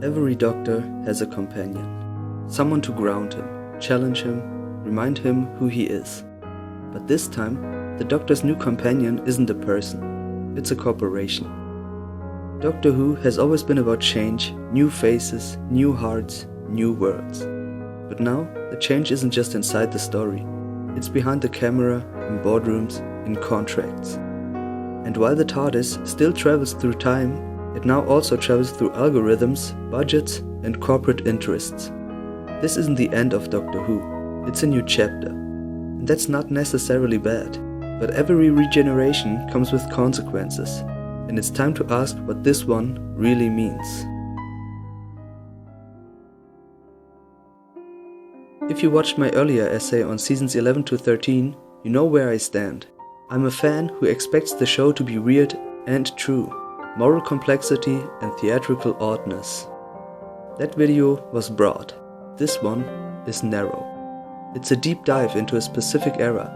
Every doctor has a companion, someone to ground him, challenge him, remind him who he is. But this time, the Doctor's new companion isn't a person, it's a corporation. Doctor Who has always been about change, new faces, new hearts, new worlds. But now, the change isn't just inside the story, it's behind the camera, in boardrooms, in contracts. And while the TARDIS still travels through time, it now also travels through algorithms, budgets, and corporate interests. This isn't the end of Doctor Who, it's a new chapter. And that's not necessarily bad, but every regeneration comes with consequences, and it's time to ask what this one really means. If you watched my earlier essay on seasons 11 to 13, you know where I stand. I'm a fan who expects the show to be weird and true, moral complexity and theatrical oddness. That video was broad. This one is narrow. It's a deep dive into a specific era,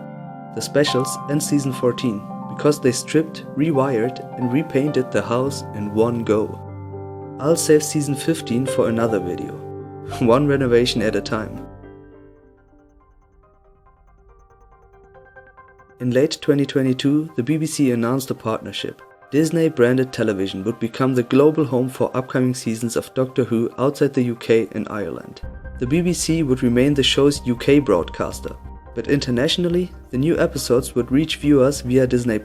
the specials and season 14, because they stripped, rewired and repainted the house in one go. I'll save season 15 for another video, one renovation at a time. In late 2022, the BBC announced a partnership. Disney-branded television would become the global home for upcoming seasons of Doctor Who outside the UK and Ireland. The BBC would remain the show's UK broadcaster, but internationally, the new episodes would reach viewers via Disney+.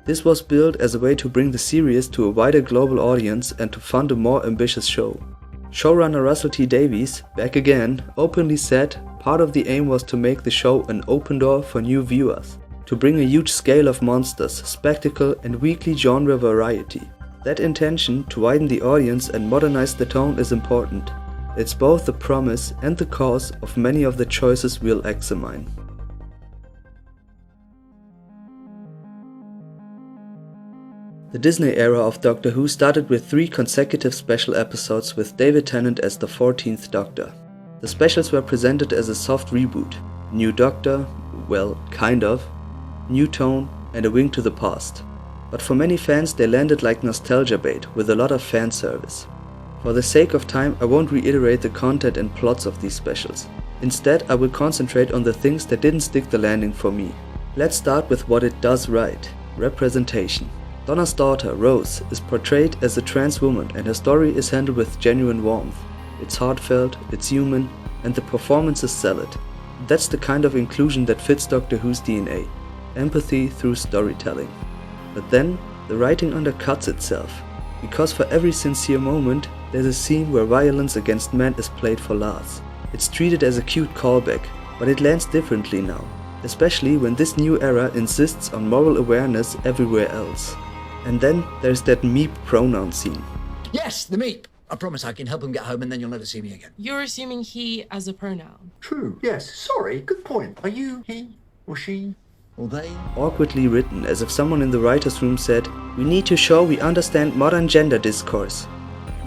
This was built as a way to bring the series to a wider global audience and to fund a more ambitious show. Showrunner Russell T Davies, back again, openly said part of the aim was to make the show an open door for new viewers, to bring a huge scale of monsters, spectacle and weekly genre variety. That intention to widen the audience and modernize the tone is important. It's both the promise and the cause of many of the choices we'll examine. The Disney era of Doctor Who started with 3 consecutive special episodes with David Tennant as the 14th Doctor. The specials were presented as a soft reboot. New Doctor, well, kind of. New tone and a wink to the past. But for many fans they landed like nostalgia bait with a lot of fan service. For the sake of time I won't reiterate the content and plots of these specials. Instead I will concentrate on the things that didn't stick the landing for me. Let's start with what it does right. Representation. Donna's daughter, Rose, is portrayed as a trans woman and her story is handled with genuine warmth. It's heartfelt, it's human, and the performances sell it. That's the kind of inclusion that fits Doctor Who's DNA. Empathy through storytelling. But then, the writing undercuts itself, because for every sincere moment, there's a scene where violence against men is played for laughs. It's treated as a cute callback, but it lands differently now, especially when this new era insists on moral awareness everywhere else. And then there's that meep pronoun scene. Yes, the meep! I promise I can help him get home and then you'll never see me again. You're assuming he as a pronoun. True, yes, sorry, good point. Are you he or she? Or they? Awkwardly written, as if someone in the writer's room said, "We need to show we understand modern gender discourse."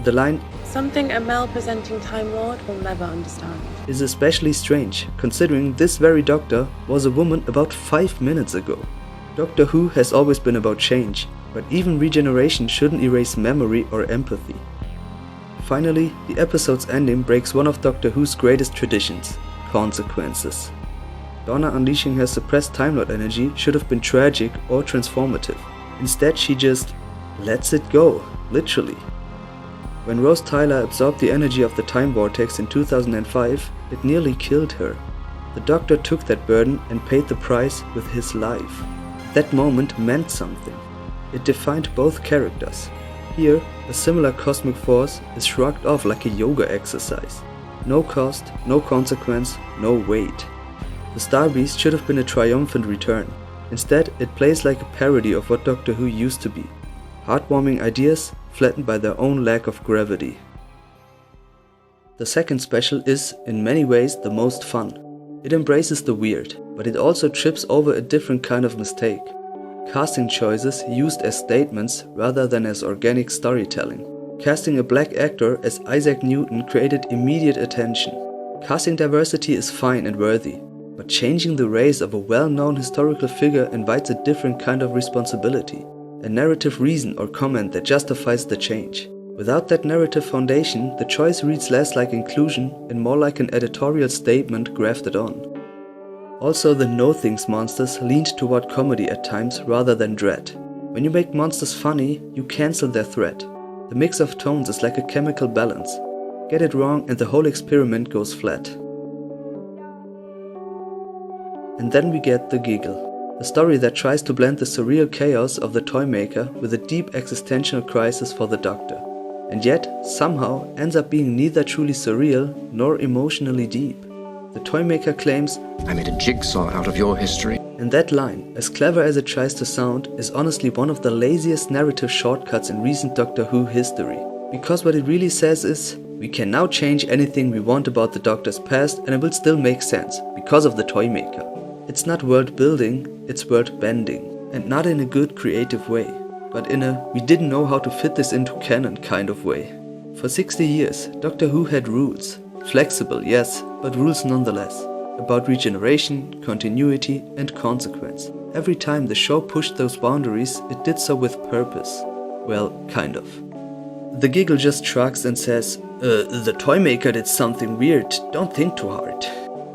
The line, Something a male-presenting Time Lord will never understand. is especially strange, considering this very Doctor was a woman about 5 minutes ago. Doctor Who has always been about change, but even regeneration shouldn't erase memory or empathy. Finally, the episode's ending breaks one of Doctor Who's greatest traditions, consequences. Donna unleashing her suppressed Time Lord energy should have been tragic or transformative. Instead she just lets it go, literally. When Rose Tyler absorbed the energy of the Time Vortex in 2005, it nearly killed her. The Doctor took that burden and paid the price with his life. That moment meant something. It defined both characters. Here, a similar cosmic force is shrugged off like a yoga exercise. No cost, no consequence, no weight. The Star Beast should have been a triumphant return. Instead, it plays like a parody of what Doctor Who used to be. Heartwarming ideas flattened by their own lack of gravity. The second special is, in many ways, the most fun. It embraces the weird, but it also trips over a different kind of mistake. Casting choices used as statements rather than as organic storytelling. Casting a black actor as Isaac Newton created immediate attention. Casting diversity is fine and worthy, but changing the race of a well-known historical figure invites a different kind of responsibility, a narrative reason or comment that justifies the change. Without that narrative foundation, the choice reads less like inclusion and more like an editorial statement grafted on. Also, the No Things monsters leaned toward comedy at times rather than dread. When you make monsters funny, you cancel their threat. The mix of tones is like a chemical balance. Get it wrong and the whole experiment goes flat. And then we get The Giggle, a story that tries to blend the surreal chaos of the Toymaker with a deep existential crisis for the Doctor, and yet somehow ends up being neither truly surreal nor emotionally deep. The Toymaker claims, "I made a jigsaw out of your history." And that line, as clever as it tries to sound, is honestly one of the laziest narrative shortcuts in recent Doctor Who history. Because what it really says is, we can now change anything we want about the Doctor's past and it will still make sense, because of the Toymaker. It's not world building, it's world bending. And not in a good creative way, but in a we didn't know how to fit this into canon kind of way. For 60 years, Doctor Who had rules. Flexible, yes, but rules nonetheless. About regeneration, continuity and consequence. Every time the show pushed those boundaries, it did so with purpose. Well, kind of. The Giggle just shrugs and says, the Toymaker did something weird, don't think too hard.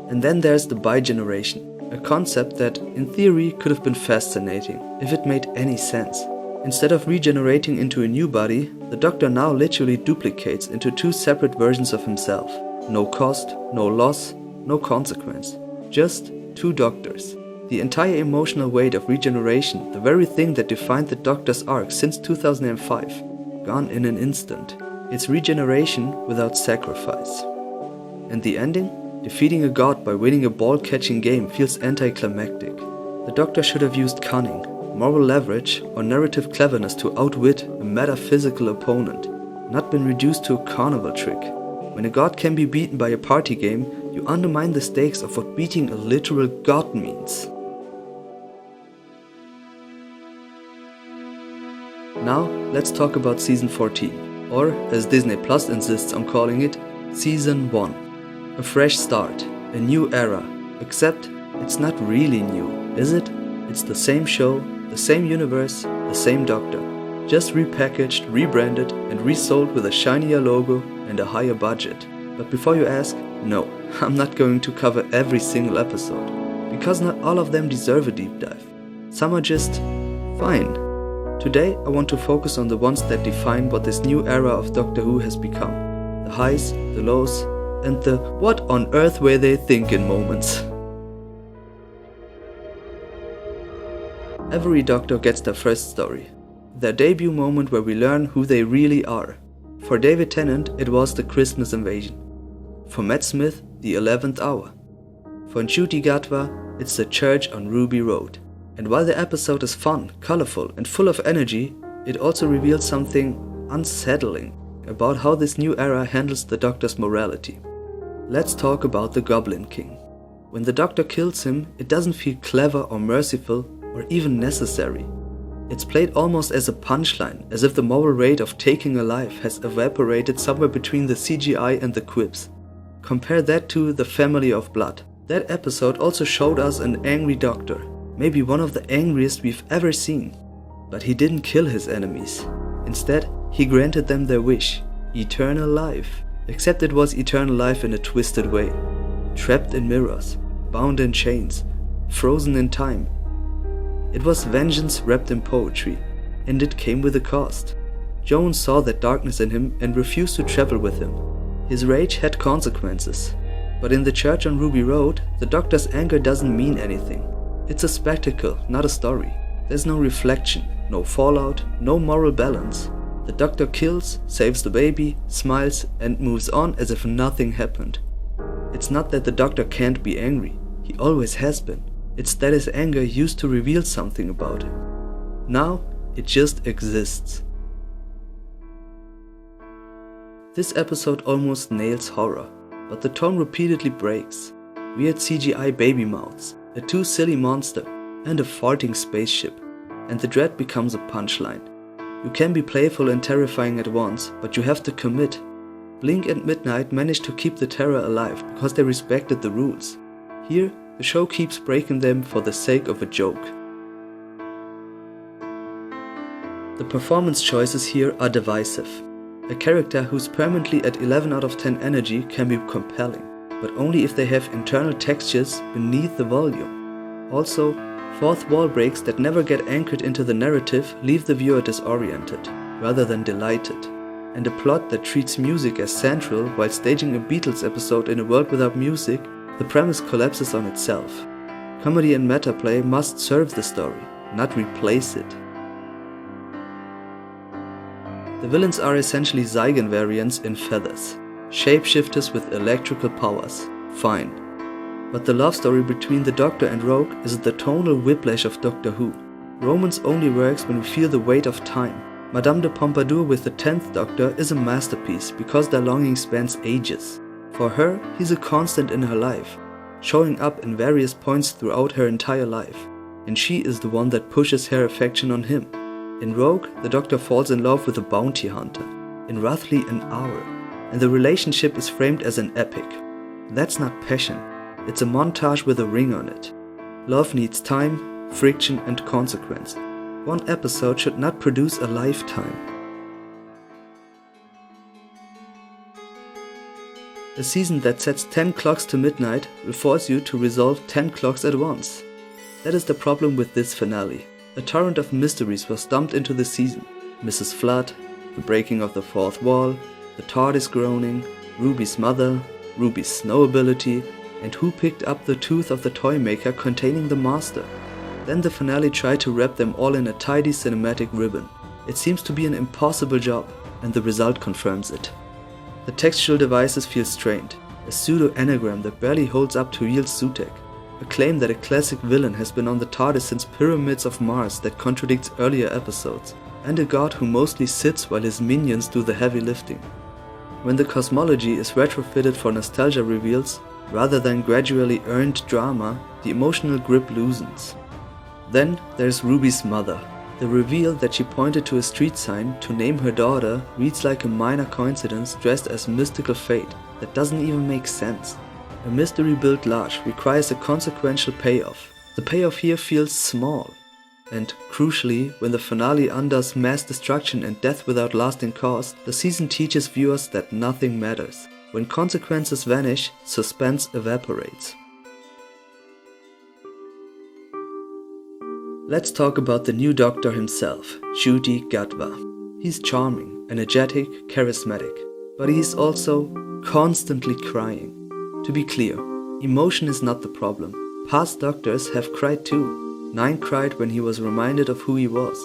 And then there's the Bigeneration, a concept that, in theory, could have been fascinating, if it made any sense. Instead of regenerating into a new body, the Doctor now literally duplicates into two separate versions of himself. No cost, no loss, no consequence. Just two Doctors. The entire emotional weight of regeneration, the very thing that defined the Doctor's arc since 2005, gone in an instant. It's regeneration without sacrifice. And the ending? Defeating a god by winning a ball-catching game feels anticlimactic. The Doctor should have used cunning, moral leverage, or narrative cleverness to outwit a metaphysical opponent, not been reduced to a carnival trick. When a god can be beaten by a party game, you undermine the stakes of what beating a literal god means. Now, let's talk about Season 14, or as Disney Plus insists on calling it, Season 1. A fresh start, a new era, except it's not really new, is it? It's the same show, the same universe, the same Doctor, just repackaged, rebranded and resold with a shinier logo and a higher budget. But before you ask, no, I'm not going to cover every single episode, because not all of them deserve a deep dive. Some are just fine. Today I want to focus on the ones that define what this new era of Doctor Who has become. The highs, the lows, and the what on earth were they thinking moments. Every Doctor gets their first story, their debut moment where we learn who they really are. For David Tennant it was the Christmas invasion. For Matt Smith, the 11th hour. For Ncuti Gatwa, it's the church on Ruby Road. And while the episode is fun, colorful and full of energy, it also reveals something unsettling about how this new era handles the Doctor's morality. Let's talk about the Goblin King. When the Doctor kills him, it doesn't feel clever or merciful or even necessary. It's played almost as a punchline, as if the moral weight of taking a life has evaporated somewhere between the CGI and the quips. Compare that to The Family of Blood. That episode also showed us an angry Doctor, maybe one of the angriest we've ever seen. But he didn't kill his enemies. Instead, he granted them their wish, eternal life. Except it was eternal life in a twisted way. Trapped in mirrors, bound in chains, frozen in time. It was vengeance wrapped in poetry, and it came with a cost. Jones saw that darkness in him and refused to travel with him. His rage had consequences. But in the church on Ruby Road, the Doctor's anger doesn't mean anything. It's a spectacle, not a story. There's no reflection, no fallout, no moral balance. The Doctor kills, saves the baby, smiles and moves on as if nothing happened. It's not that the Doctor can't be angry, he always has been. It's that his anger used to reveal something about him. Now, it just exists. This episode almost nails horror, but the tone repeatedly breaks. We had CGI baby mouths, a too silly monster, and a farting spaceship, and the dread becomes a punchline. You can be playful and terrifying at once, but you have to commit. Blink and Midnight managed to keep the terror alive because they respected the rules. Here, the show keeps breaking them for the sake of a joke. The performance choices here are divisive. A character who's permanently at 11 out of 10 energy can be compelling, but only if they have internal textures beneath the volume. Also, fourth wall breaks that never get anchored into the narrative leave the viewer disoriented, rather than delighted. And a plot that treats music as central while staging a Beatles episode in a world without music, the premise collapses on itself. Comedy and metaplay must serve the story, not replace it. The villains are essentially Zygon variants in feathers. Shapeshifters with electrical powers. Fine. But the love story between the Doctor and Rogue is the tonal whiplash of Doctor Who. Romance only works when we feel the weight of time. Madame de Pompadour with the 10th Doctor is a masterpiece because their longing spans ages. For her, he's a constant in her life, showing up in various points throughout her entire life, and she is the one that pushes her affection on him. In Rogue, the Doctor falls in love with a bounty hunter, in roughly an hour, and the relationship is framed as an epic. That's not passion, it's a montage with a ring on it. Love needs time, friction and consequence. One episode should not produce a lifetime. A season that sets 10 clocks to midnight will force you to resolve 10 clocks at once. That is the problem with this finale. A torrent of mysteries was dumped into the season. Mrs. Flood, the breaking of the fourth wall, the TARDIS groaning, Ruby's mother, Ruby's snow ability, and who picked up the tooth of the toy maker containing the master. Then the finale tried to wrap them all in a tidy cinematic ribbon. It seems to be an impossible job, and the result confirms it. The textual devices feel strained, a pseudo-anagram that barely holds up to real Sutekh, a claim that a classic villain has been on the TARDIS since Pyramids of Mars that contradicts earlier episodes, and a god who mostly sits while his minions do the heavy lifting. When the cosmology is retrofitted for nostalgia reveals, rather than gradually earned drama, the emotional grip loosens. Then there's Ruby's mother. The reveal that she pointed to a street sign to name her daughter reads like a minor coincidence dressed as mystical fate that doesn't even make sense. A mystery built large requires a consequential payoff. The payoff here feels small. And crucially, when the finale undoes mass destruction and death without lasting cause, the season teaches viewers that nothing matters. When consequences vanish, suspense evaporates. Let's talk about the new Doctor himself, Ncuti Gatwa. He's charming, energetic, charismatic, but he's also constantly crying. To be clear, emotion is not the problem. Past Doctors have cried too. 9 cried when he was reminded of who he was.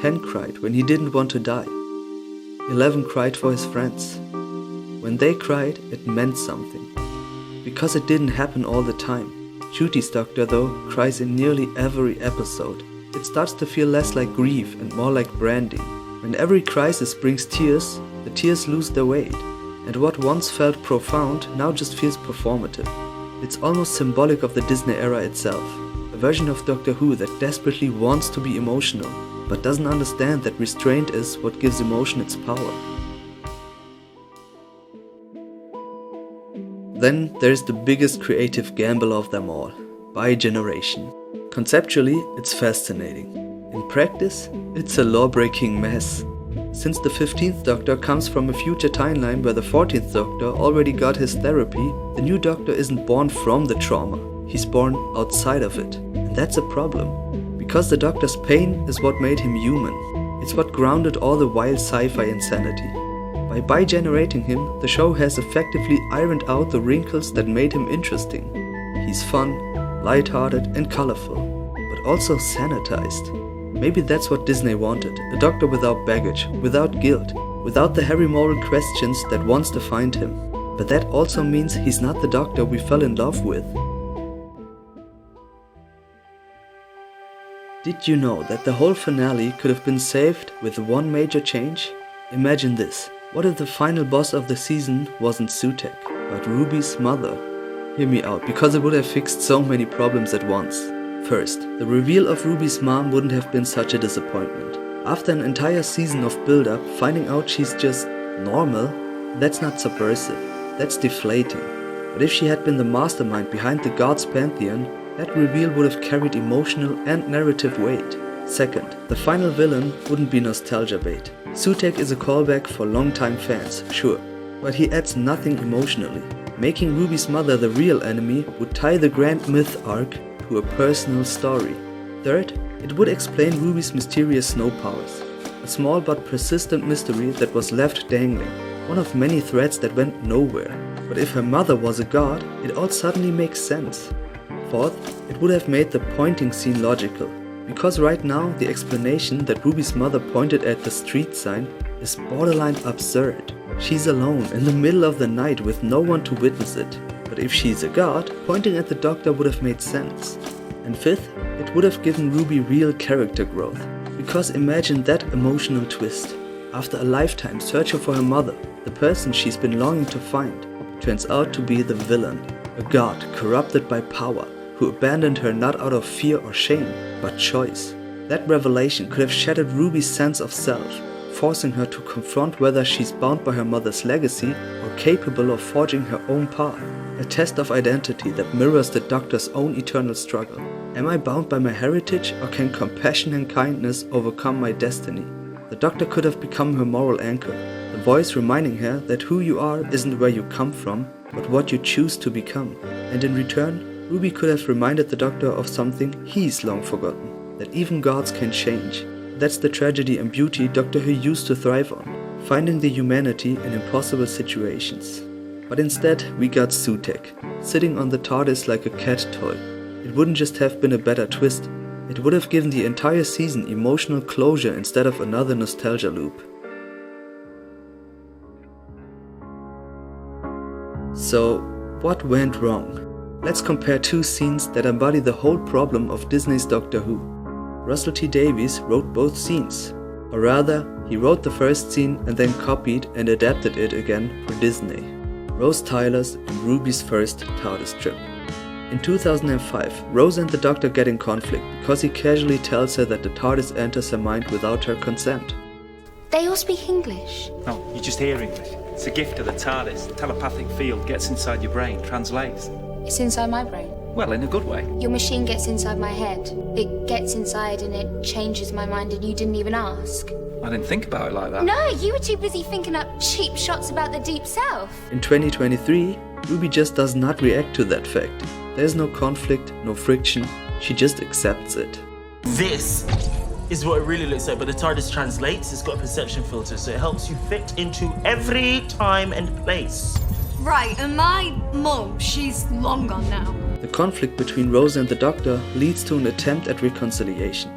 10 cried when he didn't want to die. 11 cried for his friends. When they cried, it meant something. Because it didn't happen all the time. Ncuti's Doctor, though, cries in nearly every episode. It starts to feel less like grief and more like branding. When every crisis brings tears, the tears lose their weight. And what once felt profound now just feels performative. It's almost symbolic of the Disney era itself. A version of Doctor Who that desperately wants to be emotional, but doesn't understand that restraint is what gives emotion its power. Then there's the biggest creative gamble of them all, Bigeneration. Conceptually, it's fascinating. In practice, it's a law-breaking mess. Since the 15th Doctor comes from a future timeline where the 14th Doctor already got his therapy, the new Doctor isn't born from the trauma, he's born outside of it. And that's a problem. Because the Doctor's pain is what made him human. It's what grounded all the wild sci-fi insanity. By bigenerating him, the show has effectively ironed out the wrinkles that made him interesting. He's fun, lighthearted and colorful, but also sanitized. Maybe that's what Disney wanted, a Doctor without baggage, without guilt, without the heavy moral questions that once defined him. But that also means he's not the Doctor we fell in love with. Did you know that the whole finale could have been saved with one major change? Imagine this. What if the final boss of the season wasn't Sutekh, but Ruby's mother? Hear me out, because it would have fixed so many problems at once. First, the reveal of Ruby's mom wouldn't have been such a disappointment. After an entire season of build-up, finding out she's just normal, that's not subversive, that's deflating. But if she had been the mastermind behind the gods' pantheon, that reveal would have carried emotional and narrative weight. Second, the final villain wouldn't be nostalgia bait. Sutek is a callback for longtime fans, sure, but he adds nothing emotionally. Making Ruby's mother the real enemy would tie the grand myth arc to a personal story. Third, it would explain Ruby's mysterious snow powers. A small but persistent mystery that was left dangling. One of many threads that went nowhere. But if her mother was a god, it all suddenly makes sense. Fourth, it would have made the pointing scene logical. Because right now, the explanation that Ruby's mother pointed at the street sign is borderline absurd. She's alone in the middle of the night with no one to witness it. But if she's a god, pointing at the doctor would have made sense. And fifth, it would have given Ruby real character growth. Because imagine that emotional twist. After a lifetime searching for her mother, the person she's been longing to find turns out to be the villain. A god corrupted by power, who abandoned her not out of fear or shame, but choice. That revelation could have shattered Ruby's sense of self, forcing her to confront whether she's bound by her mother's legacy or capable of forging her own path. A test of identity that mirrors the Doctor's own eternal struggle. Am I bound by my heritage, or can compassion and kindness overcome my destiny? The Doctor could have become her moral anchor, the voice reminding her that who you are isn't where you come from, but what you choose to become. And in return, Ruby could have reminded the Doctor of something he's long forgotten, that even gods can change. That's the tragedy and beauty Doctor Who used to thrive on, finding the humanity in impossible situations. But instead, we got Sutek, sitting on the TARDIS like a cat toy. It wouldn't just have been a better twist, it would have given the entire season emotional closure instead of another nostalgia loop. So, what went wrong? Let's compare two scenes that embody the whole problem of Disney's Doctor Who. Russell T Davies wrote both scenes, or rather, he wrote the first scene and then copied and adapted it again for Disney. Rose Tyler's and Ruby's first TARDIS trip. In 2005, Rose and the Doctor get in conflict because he casually tells her that the TARDIS enters her mind without her consent. They all speak English. No, you just hear English. It's a gift of the TARDIS. The telepathic field gets inside your brain, translates. It's inside my brain. Well, in a good way. Your machine gets inside my head. It gets inside and it changes my mind and you didn't even ask. I didn't think about it like that. No, you were too busy thinking up cheap shots about the deep south. In 2023, Ruby just does not react to that fact. There's no conflict, no friction, she just accepts it. This is what it really looks like, but the TARDIS translates, it's got a perception filter, so it helps you fit into every time and place. Right, and my mum, she's long gone now. The conflict between Rose and the Doctor leads to an attempt at reconciliation.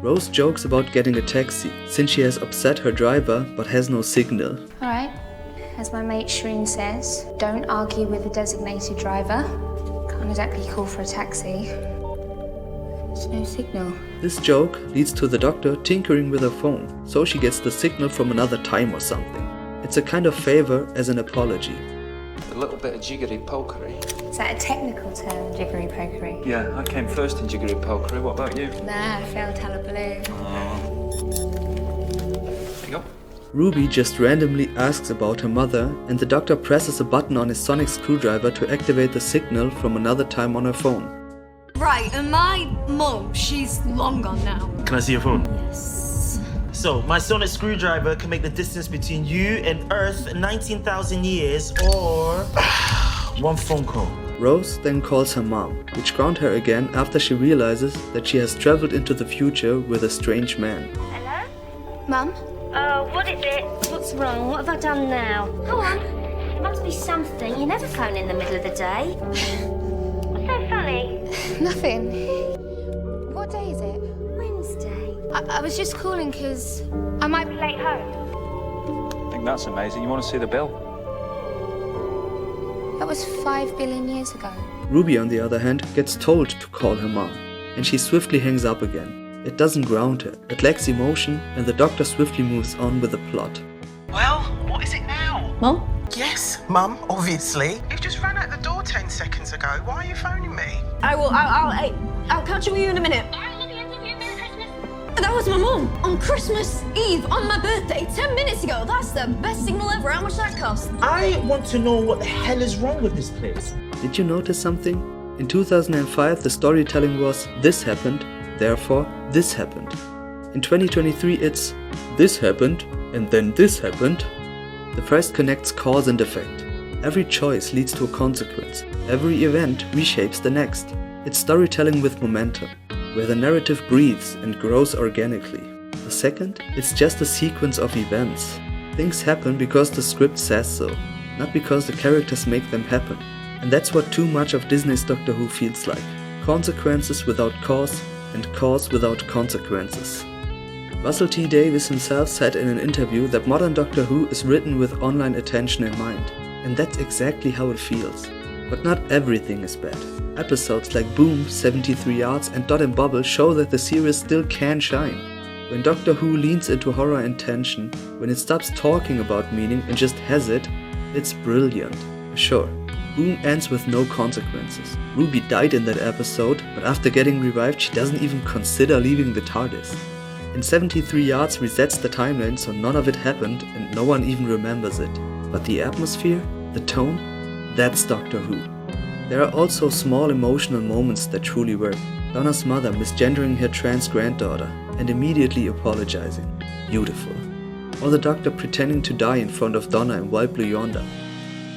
Rose jokes about getting a taxi, since she has upset her driver but has no signal. Alright, as my mate Shreen says, don't argue with a designated driver. Can't exactly call for a taxi. There's no signal. This joke leads to the Doctor tinkering with her phone, so she gets the signal from another time or something. It's a kind of favor as an apology. A little bit of jiggery pokery. Is that a technical term, jiggery pokery? Yeah, I came first in jiggery pokery. What about you? Nah, I failed hullabaloo. There you go. Ruby just randomly asks about her mother, and the Doctor presses a button on his sonic screwdriver to activate the signal from another time on her phone. Right, and my mum, she's long gone now. Can I see your phone? Yes. So, my sonic screwdriver can make the distance between you and Earth 19,000 years, or one phone call. Rose then calls her mom, which grounds her again after she realizes that she has traveled into the future with a strange man. Hello? Mum? Oh, what is it? What's wrong? What have I done now? Go on. It must be something. You never phone in the middle of the day. What's so funny? Nothing. What day is it? Wednesday. I was just calling because I might be late home. I think that's amazing. You want to see the bill? That was 5 billion years ago. Ruby, on the other hand, gets told to call her mom, and she swiftly hangs up again. It doesn't ground her, it lacks emotion, and the Doctor swiftly moves on with the plot. Well, what is it now? Mum? Yes, Mum, obviously. You've just ran out the door 10 seconds ago. Why are you phoning me? I'll catch up with you in a minute. That was my mum on Christmas Eve on my birthday 10 minutes ago. That's the best signal ever. How much that cost? I want to know what the hell is wrong with this place. Did you notice something? In 2005, the storytelling was, this happened, therefore this happened. In 2023 it's this happened and then this happened. The phrase connects cause and effect. Every choice leads to a consequence. Every event reshapes the next. It's storytelling with momentum, where the narrative breathes and grows organically. The second, it's just a sequence of events. Things happen because the script says so, not because the characters make them happen. And that's what too much of Disney's Doctor Who feels like. Consequences without cause, and cause without consequences. Russell T. Davies himself said in an interview that modern Doctor Who is written with online attention in mind. And that's exactly how it feels. But not everything is bad. Episodes like Boom, 73 Yards and Dot and Bobble show that the series still can shine. When Doctor Who leans into horror and tension, when it stops talking about meaning and just has it, it's brilliant. Sure, Boom ends with no consequences. Ruby died in that episode, but after getting revived she doesn't even consider leaving the TARDIS. In 73 Yards resets the timeline so none of it happened and no one even remembers it. But the atmosphere, the tone, that's Doctor Who. There are also small emotional moments that truly work. Donna's mother misgendering her trans granddaughter and immediately apologizing. Beautiful. Or the Doctor pretending to die in front of Donna in Wild Blue Yonder.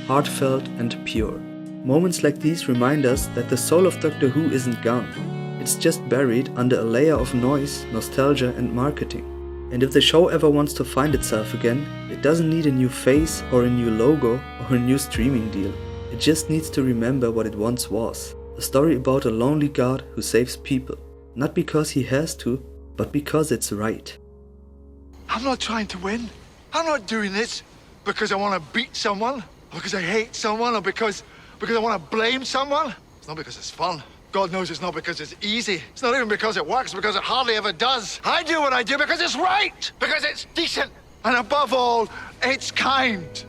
Heartfelt and pure. Moments like these remind us that the soul of Doctor Who isn't gone. It's just buried under a layer of noise, nostalgia and marketing. And if the show ever wants to find itself again, it doesn't need a new face or a new logo or a new streaming deal. It just needs to remember what it once was. A story about a lonely god who saves people. Not because he has to, but because it's right. I'm not trying to win. I'm not doing this because I want to beat someone, or because I hate someone, or because I want to blame someone. It's not because it's fun. God knows it's not because it's easy. It's not even because it works, because it hardly ever does. I do what I do because it's right, because it's decent, and above all, it's kind.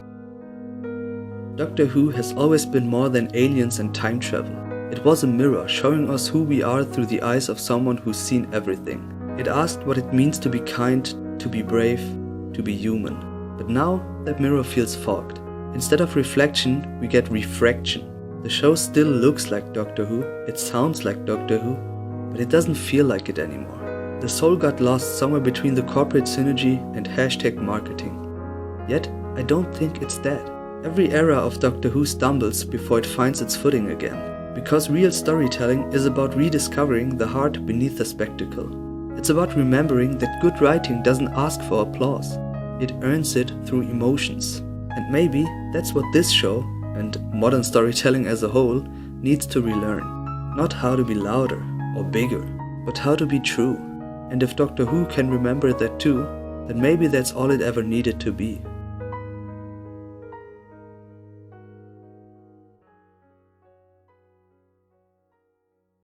Doctor Who has always been more than aliens and time travel. It was a mirror showing us who we are through the eyes of someone who's seen everything. It asked what it means to be kind, to be brave, to be human. But now that mirror feels fogged. Instead of reflection, we get refraction. The show still looks like Doctor Who, it sounds like Doctor Who, but it doesn't feel like it anymore. The soul got lost somewhere between the corporate synergy and hashtag marketing. Yet, I don't think it's dead. Every era of Doctor Who stumbles before it finds its footing again, because real storytelling is about rediscovering the heart beneath the spectacle. It's about remembering that good writing doesn't ask for applause, it earns it through emotions. And maybe that's what this show, and modern storytelling as a whole, needs to relearn. Not how to be louder or bigger, but how to be true. And if Doctor Who can remember that too, then maybe that's all it ever needed to be.